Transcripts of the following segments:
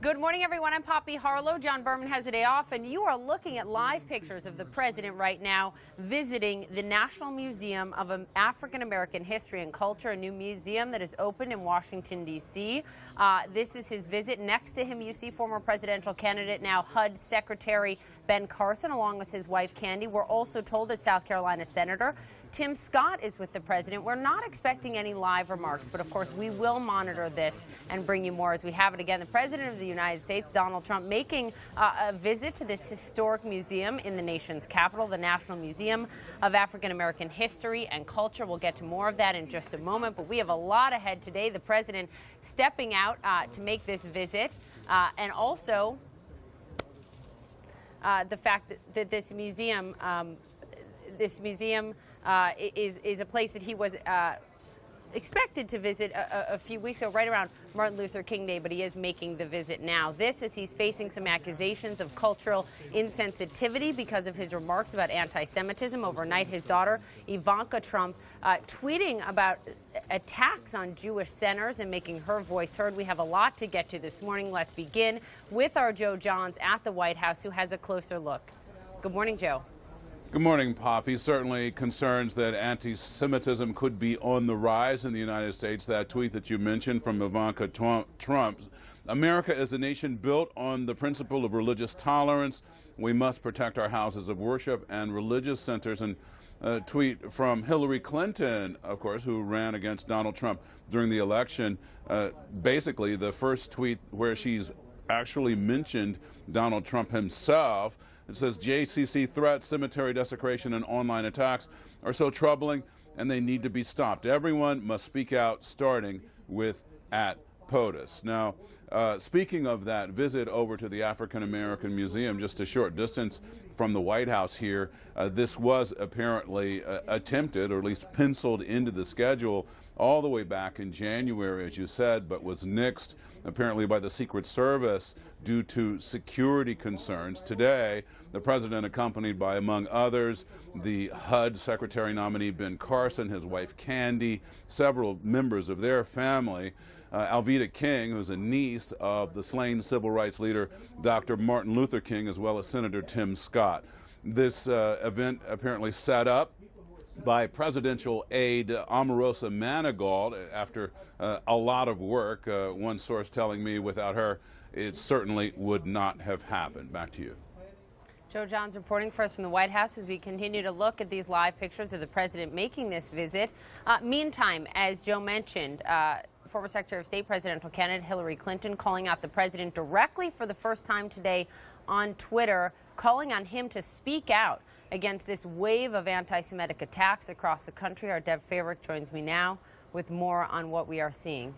Good morning, everyone. I'm Poppy Harlow. John Berman has a day off, and you are looking at live pictures of the president right now visiting the National Museum of African American History and Culture, a new museum that is opened in Washington, D.C. This is his visit. Next to him, you see former presidential candidate, now HUD Secretary Ben Carson, along with his wife, Candy. We're also told that South Carolina Senator Tim Scott is with the president. We're not expecting any live remarks, but of course we will monitor this and bring you more as we have it again. The President of the United States, Donald Trump, making a visit to this historic museum in the nation's capital, the National Museum of African American History and Culture. We'll get to more of that in just a moment, but we have a lot ahead today. The president stepping out to make this visit, and also the fact that this museum is a place that he was expected to visit a few weeks ago, right around Martin Luther King Day, but he is making the visit now. This as he's facing some accusations of cultural insensitivity because of his remarks about anti-Semitism. Overnight, his daughter, Ivanka Trump, tweeting about attacks on Jewish centers and making her voice heard. We have a lot to get to this morning. Let's begin with our Joe Johns at the White House, who has a closer look. Good morning, Joe. Good morning, Poppy. Certainly concerns that anti-Semitism could be on the rise in the United States. That tweet that you mentioned from Ivanka Trump. America is a nation built on the principle of religious tolerance. We must protect our houses of worship and religious centers. And a tweet from Hillary Clinton, of course, who ran against Donald Trump during the election. Basically, the first tweet where she's actually mentioned Donald Trump himself. It says, JCC threats, cemetery desecration, and online attacks are so troubling, and they need to be stopped. Everyone must speak out, starting with at POTUS. Now, speaking of that visit over to the African American Museum, just a short distance from the White House here, this was apparently attempted, or at least penciled into the schedule all the way back in January, as you said, but was nixed apparently by the Secret Service due to security concerns. Today, the president, accompanied by, among others, the HUD Secretary nominee Ben Carson, his wife Candy, several members of their family, Alveda King, who's a niece of the slain civil rights leader Dr. Martin Luther King, as well as Senator Tim Scott. This event apparently set up by presidential aide Omarosa Manigault after a lot of work. One source telling me without her, it certainly would not have happened. Back to you. Joe Johns reporting for us from the White House as we continue to look at these live pictures of the president making this visit. Meantime, as Joe mentioned, former Secretary of State presidential candidate Hillary Clinton calling out the president directly for the first time today on Twitter, calling on him to speak out against this wave of anti-Semitic attacks across the country. Our Deborah Feyerick joins me now with more on what we are seeing.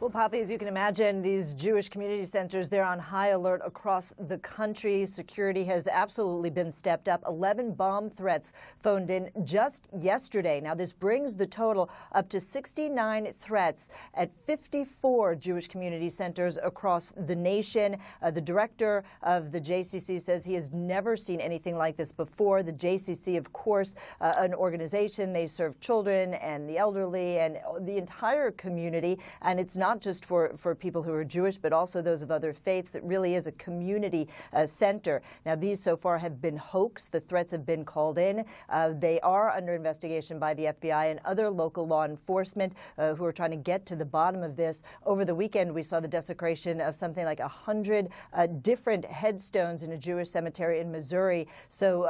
Well, Poppy, as you can imagine, these Jewish community centers, they're on high alert across the country. Security has absolutely been stepped up. 11 bomb threats phoned in just yesterday. Now, this brings the total up to 69 threats at 54 Jewish community centers across the nation. The director of the JCC says he has never seen anything like this before. The JCC, of course, an organization. They serve children and the elderly and the entire community. And it's not just for people who are Jewish, but also those of other faiths. It really is a community center. Now, these so far have been hoax. The threats have been called in. They are under investigation by the FBI and other local law enforcement who are trying to get to the bottom of this. Over the weekend, we saw the desecration of something like 100 different headstones in a Jewish cemetery in Missouri. So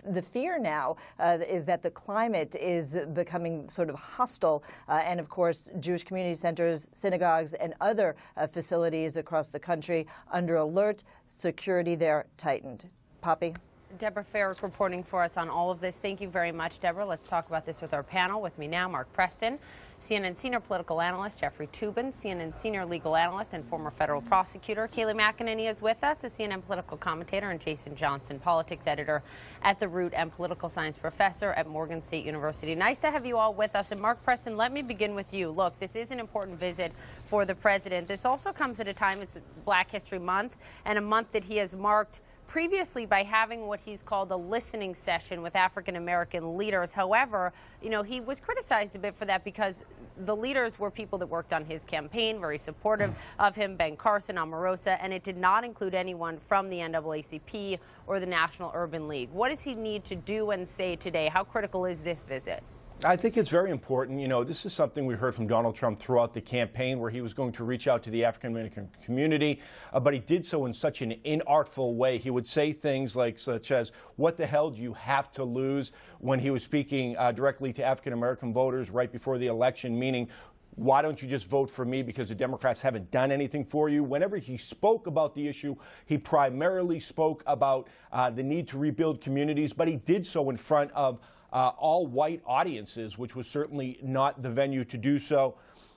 the fear now is that the climate is becoming sort of hostile. And of course, Jewish community centers, synagogues, and other facilities across the country under alert. Security there tightened. Poppy? Deborah Feyerick reporting for us on all of this. Thank you very much, Deborah. Let's talk about this with our panel. With me now, Mark Preston, CNN senior political analyst, Jeffrey Toobin, CNN senior legal analyst and former federal prosecutor. Kayleigh McEnany is with us, a CNN political commentator, and Jason Johnson, politics editor at The Root and political science professor at Morgan State University. Nice to have you all with us. And Mark Preston, let me begin with you. Look, this is an important visit for the president. This also comes at a time, it's Black History Month, and a month that he has marked previously by having what he's called a listening session with African American leaders. However, you know, he was criticized a bit for that because the leaders were people that worked on his campaign, very supportive of him, Ben Carson, Omarosa, and it did not include anyone from the NAACP or the National Urban League. What does he need to do and say today? How critical is this visit? I think it's very important. You know, this is something we heard from Donald Trump throughout the campaign, where he was going to reach out to the African American community, but he did so in such an inartful way. He would say things like, such as, "What the hell do you have to lose?" when he was speaking directly to African American voters right before the election, meaning, why don't you just vote for me because the Democrats haven't done anything for you? Whenever he spoke about the issue, he primarily spoke about the need to rebuild communities, but he did so in front of all white audiences, which was certainly not the venue to do so.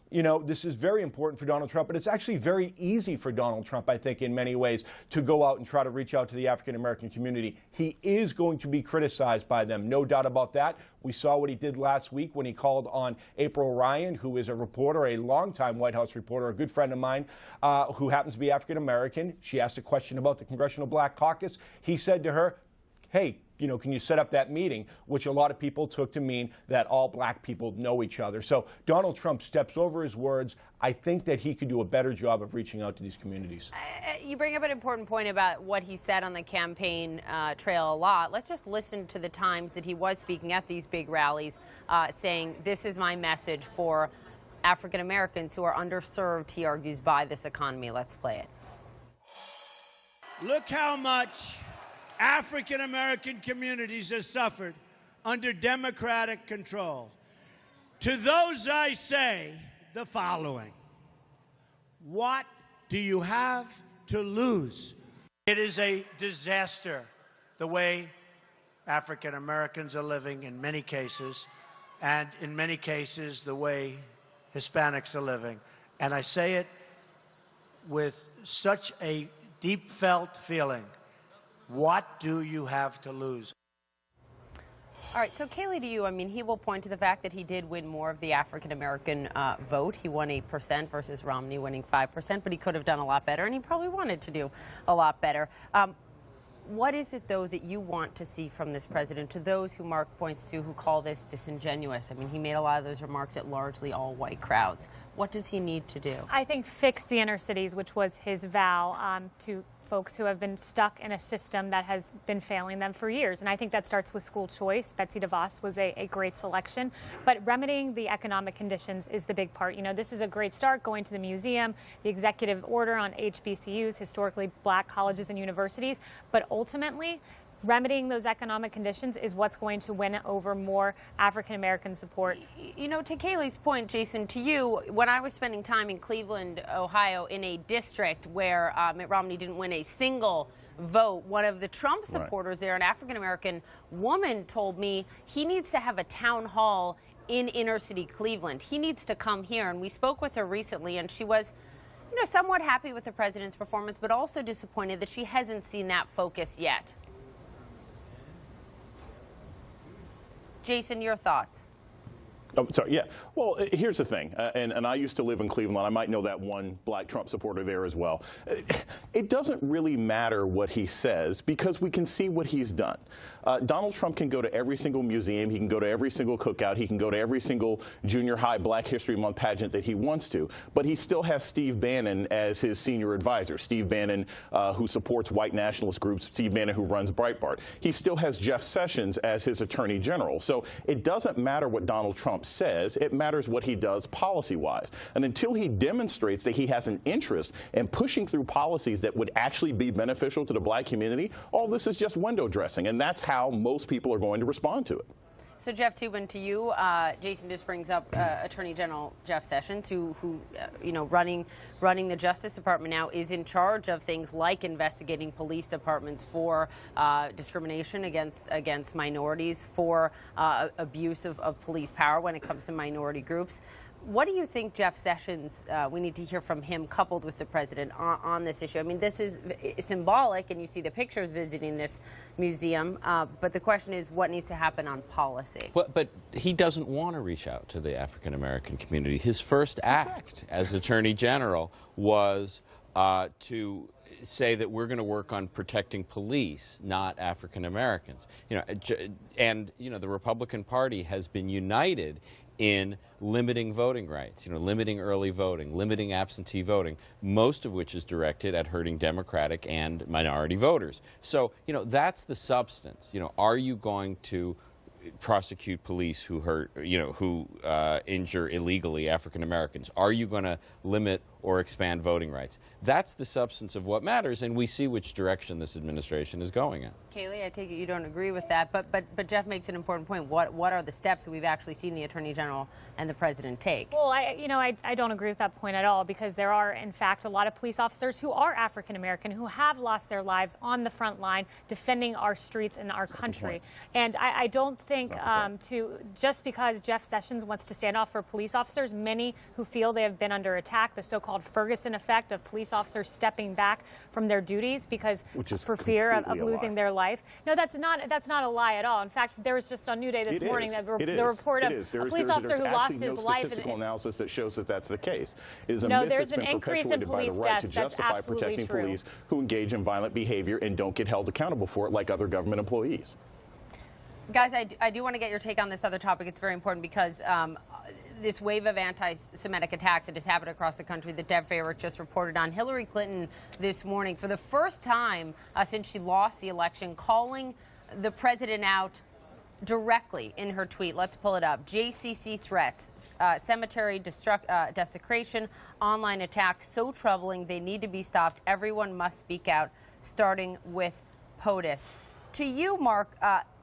You know, this is very important for Donald Trump, but it's actually very easy for Donald Trump, I think, in many ways, to go out and try to reach out to the African American community. He is going to be criticized by them, no doubt about that. We saw what he did last week when he called on April Ryan, who is a reporter, a longtime White House reporter, a good friend of mine, who happens to be African American. She asked a question about the Congressional Black Caucus. He said to her, "Hey, you know, can you set up that meeting?" Which a lot of people took to mean that all black people know each other. So Donald Trump steps over his words. I think that he could do a better job of reaching out to these communities. You bring up an important point about what he said on the campaign trail a lot. Let's just listen to the times that he was speaking at these big rallies, saying, "This is my message for African Americans who are underserved," he argues, by this economy. Let's play it. Look how much African American communities have suffered under Democratic control. To those I say the following: what do you have to lose? It is a disaster the way African Americans are living in many cases, and in many cases the way Hispanics are living. And I say it with such a deep felt feeling. What do you have to lose? All right, so Kayleigh, to you, I mean, he will point to the fact that he did win more of the African-American vote. He won 8% versus Romney winning 5%, but he could have done a lot better, and he probably wanted to do a lot better. What is it, though, that you want to see from this president, to those who Mark points to who call this disingenuous? I mean, he made a lot of those remarks at largely all white crowds. What does he need to do? I think fix the inner cities, which was his vow to folks who have been stuck in a system that has been failing them for years. And I think that starts with school choice. Betsy DeVos was a great selection. But remedying the economic conditions is the big part. You know, this is a great start, going to the museum, the executive order on HBCUs, historically black colleges and universities. But ultimately, remedying those economic conditions is what's going to win over more African-American support. You know, to Kayleigh's point, Jason, to you, when I was spending time in Cleveland, Ohio, in a district where Mitt Romney didn't win a single vote, one of the Trump supporters there, an African-American woman, told me he needs to have a town hall in inner city Cleveland. He needs to come here. And we spoke with her recently, and she was, you know, somewhat happy with the president's performance, but also disappointed that she hasn't seen that focus yet. Jason, your thoughts? Oh, sorry, yeah. Well, here's the thing, and I used to live in Cleveland. I might know that one black Trump supporter there as well. It doesn't really matter what he says because we can see what he's done. Donald Trump can go to every single museum. He can go to every single cookout. He can go to every single junior high Black History Month pageant that he wants to. But he still has Steve Bannon as his senior advisor. Steve Bannon, who supports white nationalist groups. Steve Bannon, who runs Breitbart. He still has Jeff Sessions as his attorney general. So it doesn't matter what Donald Trump says, it matters what he does policy-wise. And until he demonstrates that he has an interest in pushing through policies that would actually be beneficial to the black community, all this is just window dressing, and that's how most people are going to respond to it. So, Jeff Toobin, to you, Jason just brings up Attorney General Jeff Sessions, who you know, running the Justice Department now, is in charge of things like investigating police departments for discrimination against minorities, for abuse of police power when it comes to minority groups. What do you think Jeff Sessions, we need to hear from him coupled with the president on this issue? I mean, this is symbolic, and you see the pictures visiting this museum, but the question is what needs to happen on policy? But he doesn't want to reach out to the African-American community. His first act as Attorney General was to say that we're going to work on protecting police, not African Americans. And the Republican Party has been united in limiting voting rights, limiting early voting, limiting absentee voting, most of which is directed at hurting Democratic and minority voters. So, that's the substance. Are you going to prosecute police who injure illegally African Americans? Are you going to limit or expand voting rights? That's the substance of what matters, and we see which direction this administration is going in. Kayleigh, I take it you don't agree with that, but Jeff makes an important point. What are the steps that we've actually seen the Attorney General and the President take? Well, I don't agree with that point at all, because there are, in fact, a lot of police officers who are African American who have lost their lives on the front line defending our streets and our country. And I don't think just because Jeff Sessions wants to stand off for police officers, many who feel they have been under attack, the so-called Ferguson effect of police officers stepping back from their duties because for fear of losing their life. No, that's not a lie at all. In fact, there was just on New Day this morning the report of a police officer who lost his life. There's no statistical analysis that shows that that's the case. It is a no, myth there's that's an been increase in perpetuated by the police right to deaths. That's justify absolutely protecting true. police who engage in violent behavior and don't get held accountable for it like other government employees. Guys, I do want to get your take on this other topic. It's very important because this wave of anti-Semitic attacks that has happened across the country that Deb Feyerick just reported on. Hillary Clinton this morning, for the first time since she lost the election, calling the president out directly in her tweet. Let's pull it up. JCC threats, cemetery desecration, online attacks, so troubling they need to be stopped. Everyone must speak out, starting with POTUS. To you, Mark,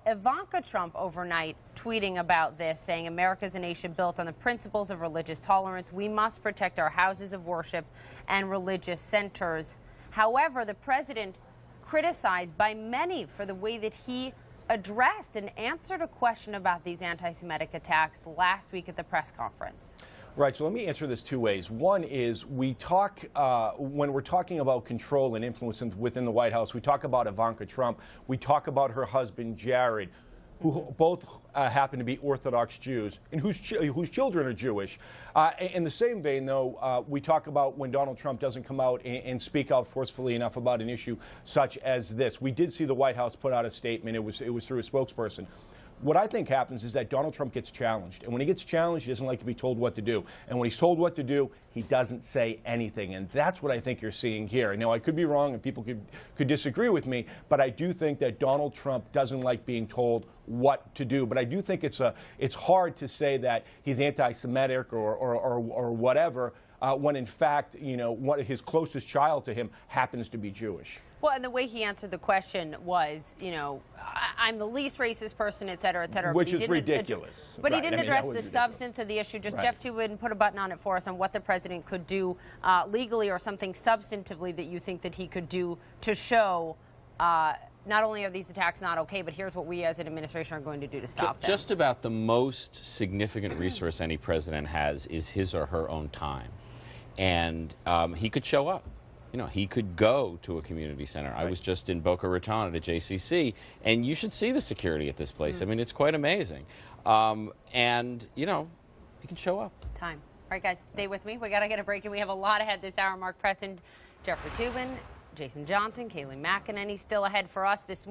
Ivanka Trump overnight tweeting about this, saying America's a nation built on the principles of religious tolerance. We must protect our houses of worship and religious centers. However, the president criticized by many for the way that he addressed and answered a question about these anti-Semitic attacks last week at the press conference. Right, so let me answer this two ways. One is we talk, when we're talking about control and influence within the White House, we talk about Ivanka Trump, we talk about her husband Jared, who both happen to be Orthodox Jews and whose children are Jewish. In the same vein, though, we talk about when Donald Trump doesn't come out and speak out forcefully enough about an issue such as this. We did see the White House put out a statement. It was through a spokesperson. What I think happens is that Donald Trump gets challenged. And when he gets challenged, he doesn't like to be told what to do. And when he's told what to do, he doesn't say anything. And that's what I think you're seeing here. Now, I could be wrong and people could disagree with me, but I do think that Donald Trump doesn't like being told what to do. But I do think it's hard to say that he's anti-Semitic or whatever when, in fact, his closest child to him happens to be Jewish. Well, and the way he answered the question was, I'm the least racist person, et cetera, et cetera. Which is ridiculous. But he didn't address the substance of the issue. Just Jeff Toobin put a button on it for us on what the president could do legally or something substantively that you think that he could do to show not only are these attacks not okay, but here's what we as an administration are going to do to stop them. Just about the most significant resource any president has is his or her own time. And he could show up. He could go to a community center. Right. I was just in Boca Raton at a JCC, and you should see the security at this place. I mean, it's quite amazing. And, he can show up. Time. All right, guys, stay with me. We got to get a break, and we have a lot ahead this hour. Mark Preston, Jeffrey Toobin, Jason Johnson, Kayleigh McEnany still ahead for us this morning.